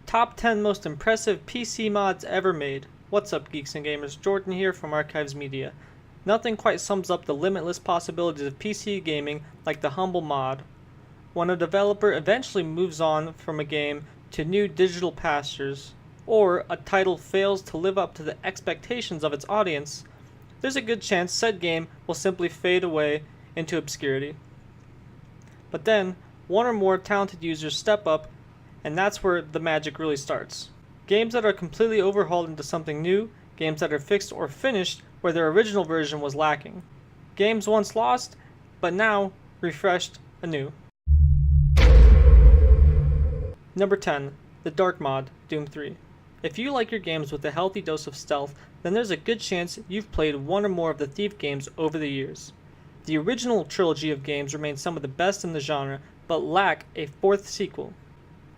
Top 10 most impressive PC mods ever made. What's up, geeks and gamers? Jordan here from Archives Media. Nothing quite sums up the limitless possibilities of PC gaming like the humble mod. When a developer eventually moves on from a game to new digital pastures, or a title fails to live up to the expectations of its audience, there's a good chance said game will simply fade away into obscurity. But then, one or more talented users step up, and that's where the magic really starts. Games that are completely overhauled into something new, games that are fixed or finished where their original version was lacking. Games once lost, but now refreshed anew. Number 10. The Dark Mod, Doom 3. If you like your games with a healthy dose of stealth, then there's a good chance you've played one or more of the Thief games over the years. The original trilogy of games remain some of the best in the genre, but lack a fourth sequel.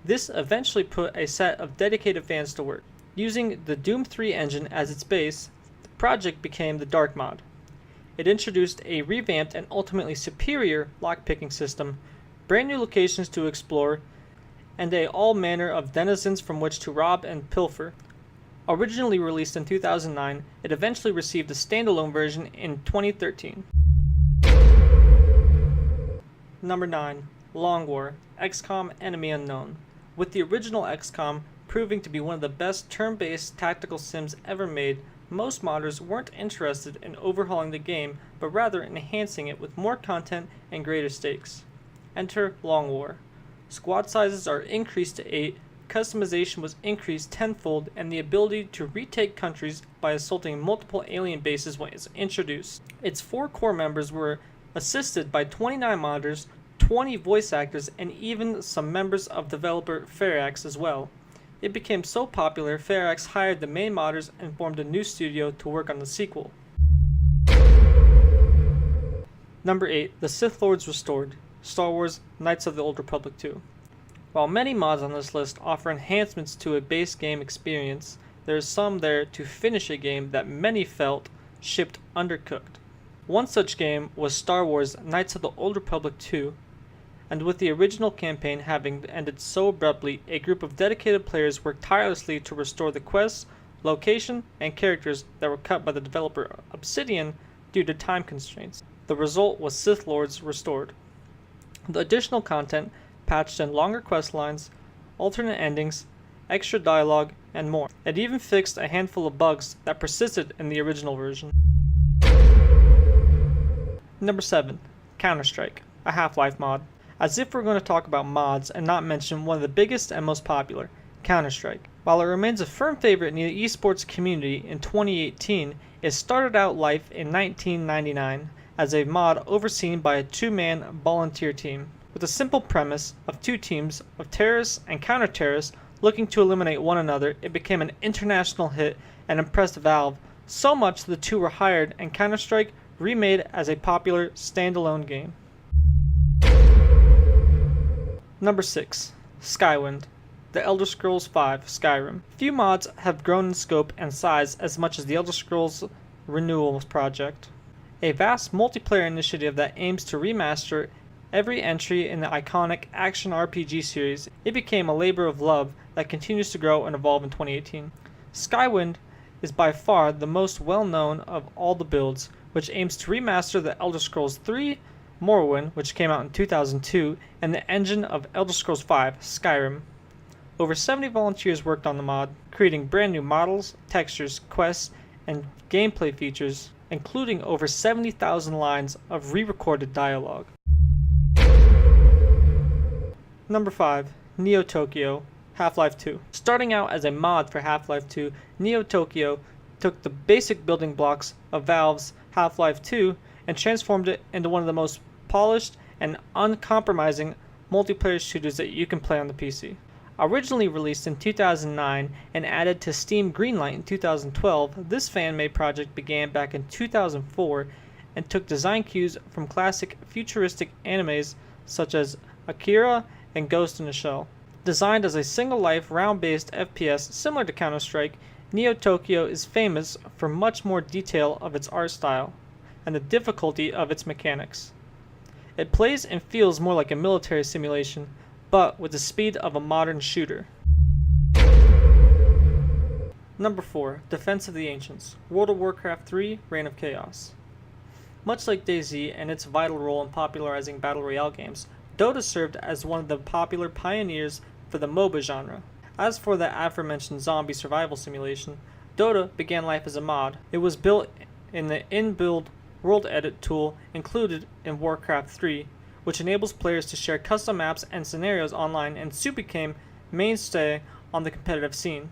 This eventually put a set of dedicated fans to work. Using the Doom 3 engine as its base, the project became the Dark Mod. It introduced a revamped and ultimately superior lockpicking system, brand new locations to explore, and all manner of denizens from which to rob and pilfer. Originally released in 2009, it eventually received a standalone version in 2013. Number 9. Long War, XCOM Enemy Unknown. With the original XCOM proving to be one of the best turn-based tactical sims ever made, most modders weren't interested in overhauling the game, but rather enhancing it with more content and greater stakes. Enter Long War. Squad sizes are increased to 8, customization was increased tenfold, and the ability to retake countries by assaulting multiple alien bases was introduced. Its 4 core members were assisted by 29 modders, 20 voice actors, and even some members of developer Farax as well. It became so popular, Farax hired the main modders and formed a new studio to work on the sequel. Number 8. The Sith Lords Restored, Star Wars Knights of the Old Republic 2. While many mods on this list offer enhancements to a base game experience, there is some there to finish a game that many felt shipped undercooked. One such game was Star Wars Knights of the Old Republic 2, and with the original campaign having ended so abruptly, a group of dedicated players worked tirelessly to restore the quests, location, and characters that were cut by the developer Obsidian due to time constraints. The result was Sith Lords Restored. The additional content patched in longer quest lines, alternate endings, extra dialogue, and more. It even fixed a handful of bugs that persisted in the original version. Number 7. CounterStrike, a HalfLife mod. As if we're going to talk about mods and not mention one of the biggest and most popular, CounterStrike. While it remains a firm favorite in the esports community in 2018, it started out life in 1999 as a mod overseen by a 2-man volunteer team, with a simple premise of 2 teams of terrorists and counter-terrorists looking to eliminate one another. It became an international hit and impressed Valve so much the 2 were hired and CounterStrike remade as a popular standalone game. Number 6. Skywind, The Elder Scrolls V Skyrim. Few mods have grown in scope and size as much as the Elder Scrolls Renewal project, a vast multiplayer initiative that aims to remaster every entry in the iconic action RPG series. It became a labor of love that continues to grow and evolve in 2018. Skywind is by far the most well-known of all the builds, which aims to remaster the Elder Scrolls III Morrowind, which came out in 2002, and the engine of Elder Scrolls V Skyrim. Over 70 volunteers worked on the mod, creating brand new models, textures, quests, and gameplay features, including over 70,000 lines of re-recorded dialogue. Number 5. NeoTokyo, Half-Life 2. Starting out as a mod for Half-Life 2, NeoTokyo took the basic building blocks of Valve's Half-Life 2 and transformed it into one of the most polished and uncompromising multiplayer shooters that you can play on the PC. Originally released in 2009 and added to Steam Greenlight in 2012, this fan-made project began back in 2004 and took design cues from classic futuristic animes such as Akira and Ghost in the Shell. Designed as a single-life, round-based FPS similar to Counter-Strike, NeoTokyo is famous for much more detail of its art style and the difficulty of its mechanics. It plays and feels more like a military simulation, but with the speed of a modern shooter. Number 4. Defense of the Ancients. World of Warcraft 3, Reign of Chaos. Much like DayZ and its vital role in popularizing Battle Royale games, Dota served as one of the popular pioneers for the MOBA genre. As for the aforementioned zombie survival simulation, Dota began life as a mod. It was built in the inbuilt world edit tool included in Warcraft 3, which enables players to share custom maps and scenarios online, and soon became mainstay on the competitive scene.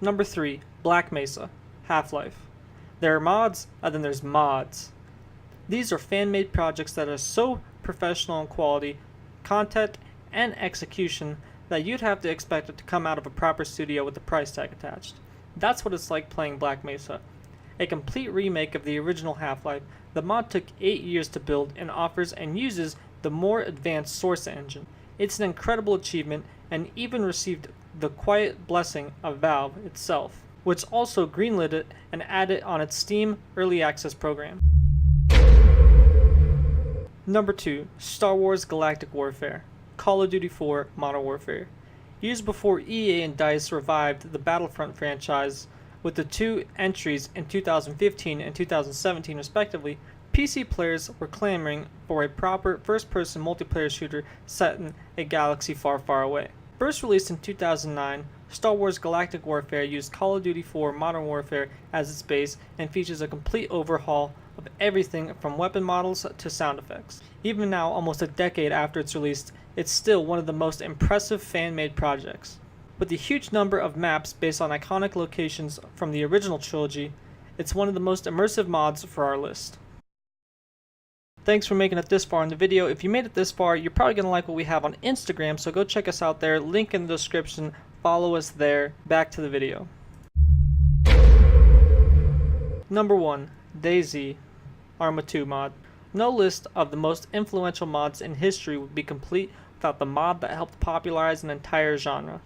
Number 3. Black Mesa. HalfLife. There are mods, and then there's mods. These are fan-made projects that are so professional in quality, content, and execution that you'd have to expect it to come out of a proper studio with a price tag attached. That's what it's like playing Black Mesa. A complete remake of the original Half-Life, the mod took 8 years to build and offers and uses the more advanced Source engine. It's an incredible achievement and even received the quiet blessing of Valve itself, which also greenlit it and added it on its Steam Early Access program. Number 2. Star Wars Galactic Warfare. Call of Duty 4 Modern Warfare. Years before EA and DICE revived the Battlefront franchise with the 2 entries in 2015 and 2017 respectively, PC players were clamoring for a proper first-person multiplayer shooter set in a galaxy far, far away. First released in 2009, Star Wars Galactic Warfare used Call of Duty 4 Modern Warfare as its base and features a complete overhaul of everything from weapon models to sound effects. Even now, almost a decade after its release, it's still one of the most impressive fan-made projects. With the huge number of maps based on iconic locations from the original trilogy, it's one of the most immersive mods for our list. Thanks for making it this far in the video. If you made it this far, you're probably going to like what we have on Instagram, so go check us out there. Link in the description. Follow us there. Back to the video. Number 1. DayZ ARMA 2 mod. No list of the most influential mods in history would be complete without the mod that helped popularize an entire genre.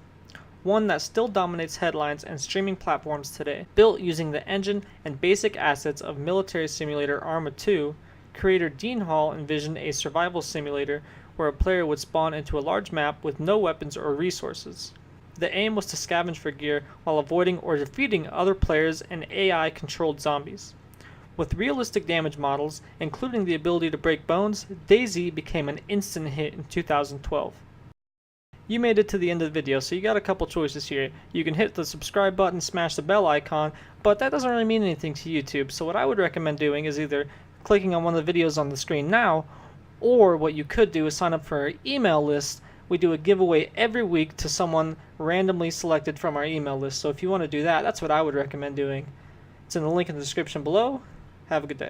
One that still dominates headlines and streaming platforms today. Built using the engine and basic assets of military simulator ARMA 2, creator Dean Hall envisioned a survival simulator where a player would spawn into a large map with no weapons or resources. The aim was to scavenge for gear while avoiding or defeating other players and AI-controlled zombies. With realistic damage models, including the ability to break bones, DayZ became an instant hit in 2012. You made it to the end of the video, so you got a couple choices here. You can hit the subscribe button, smash the bell icon, but that doesn't really mean anything to YouTube, so what I would recommend doing is either clicking on one of the videos on the screen now, or what you could do is sign up for our email list. We do a giveaway every week to someone randomly selected from our email list, so if you want to do that, that's what I would recommend doing. It's in the link in the description below. Have a good day.